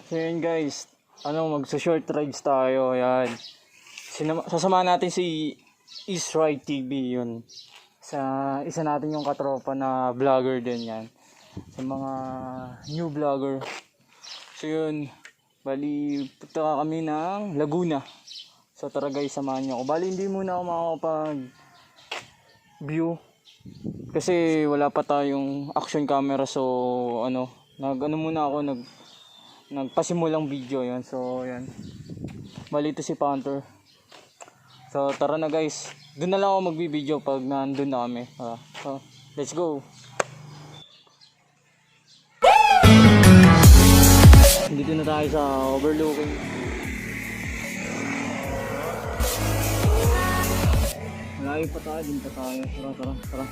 So yun guys, magsa-short rides tayo, yan. Sasamahan natin si East Ride TV, yun. Isa natin yung katropa na vlogger din yan. Sa mga new vlogger. So yun, bali punta kami ng Laguna. So tara guys, samahan nyo ako. Bali hindi muna ako makakapag-view. Kasi wala pa tayong action camera, so muna ako, nagpasimulang video yan. So yan, bali ito si Panther. So tara na guys, doon na lang ako magbibideo pag nandun na kami. So let's go. Dito na tayo sa overlooking. Malayo pa tayo, din pa tayo. Tara.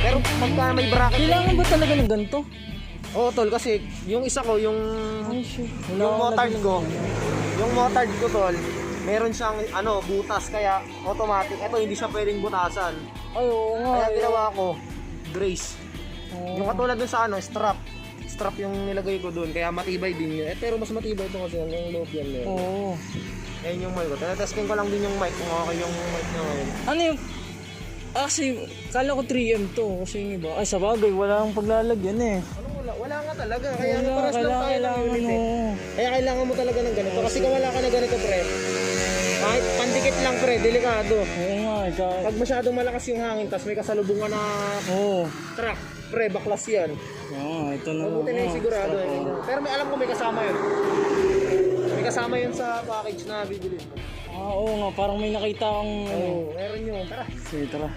Pero pagka may bracket, Kailangan ba talaga ng ganito? oo tol, kasi yung isa ko, yung motard ko tol, meron siyang butas, kaya automatic. Ito hindi siya pwedeng butasan. Ay, oo nga. Kaya ginawa ko brace. Yung katulad dun sa strap yung nilagay ko dun, kaya matibay din yun. Pero mas matibay ito kasi hanggang loob yan. Oo. Ayun yung mic ko. Testing ko lang din yung mic, kung okay yung mic na ngayon. Ano yung... Kasi, kala ko 3M to. Kasi yung iba. Ay, sa bagay, wala kang paglalagyan eh. Wala nga talaga. Kaya paras lang tayo ng kailangan unit eh. Kaya kailangan mo talaga ng ganito. Kasi kung wala ka na ganito, pre, kahit pandikit lang, pre, delikado. Oo nga. Pag masyadong malakas yung hangin, tas may kasalubungan na truck, pre, baklas yan. Oo, ito na. Mabuti na yung sigurado. Pero alam ko may kasama yun. May kasama yun sa package na bibili. Oo nga, parang may nakita akong... Oo, meron yun. Tara. Sige, tara.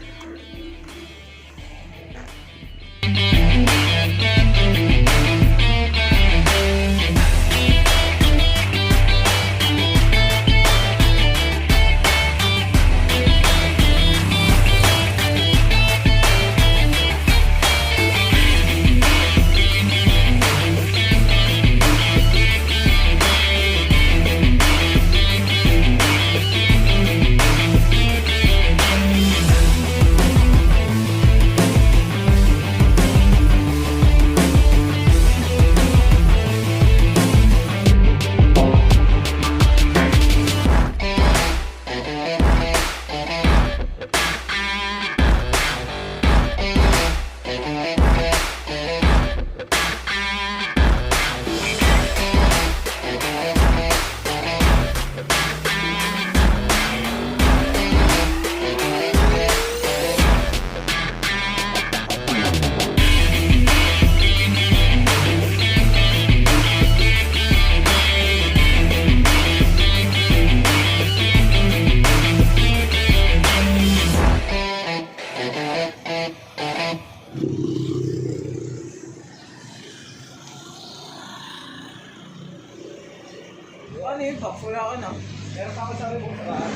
Ano yun, Pops? Wala ka na. Meron pa ako sa ribong sa bahay.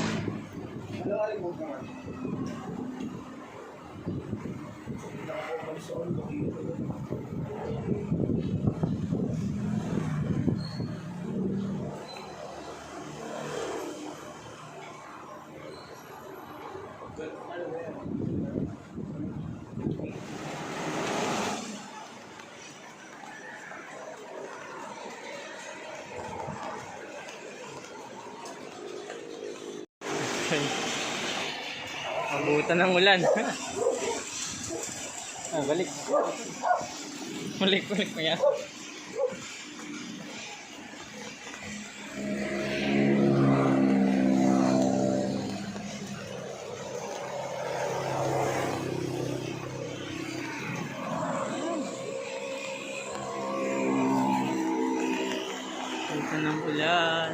Ano ka ribong naman? Abutan ng ulan. Balik. Balik mo yan. Abutan ng ulan.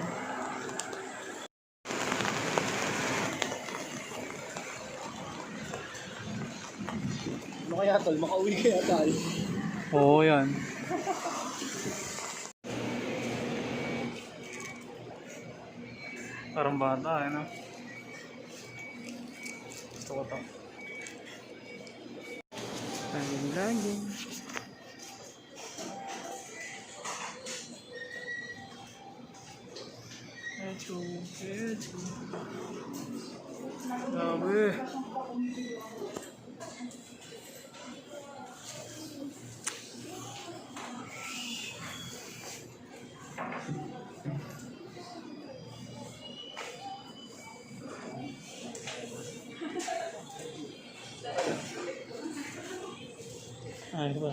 Ano kaya tol? Makauwi kaya tayo? Oo yan. Parang bata, ano? Gusto ko to. Laging. Grabe. Ay, ba?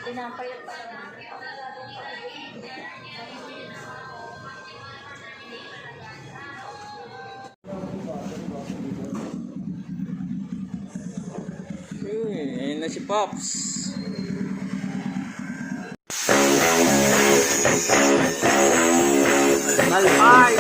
Pinapayat pa naman. Ayun na si Pops. KAL-KAL.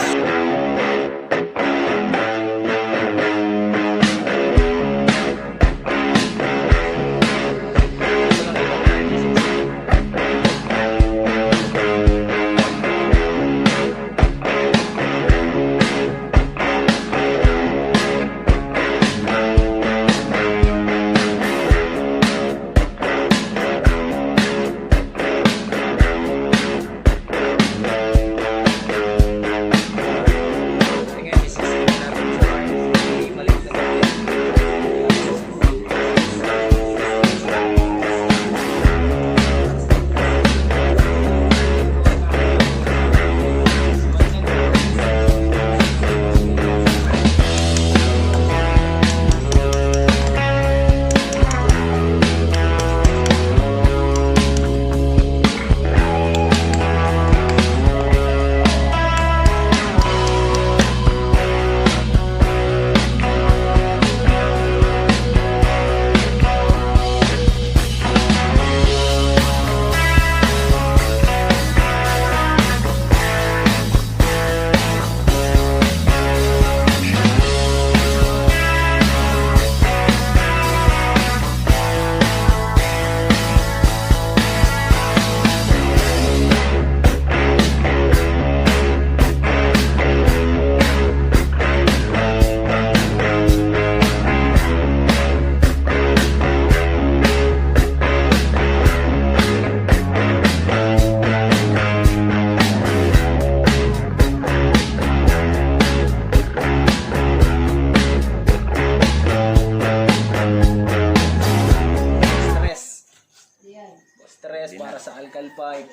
Stress para sa KAL-KAL pipe.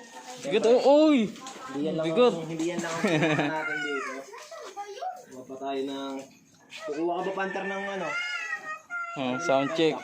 Bigot, oy! Bigot. Hindi yan lang ang pinaka natin dito. Kuha pa tayo ng... Kukuha ka ba panter ng ano? Sound check.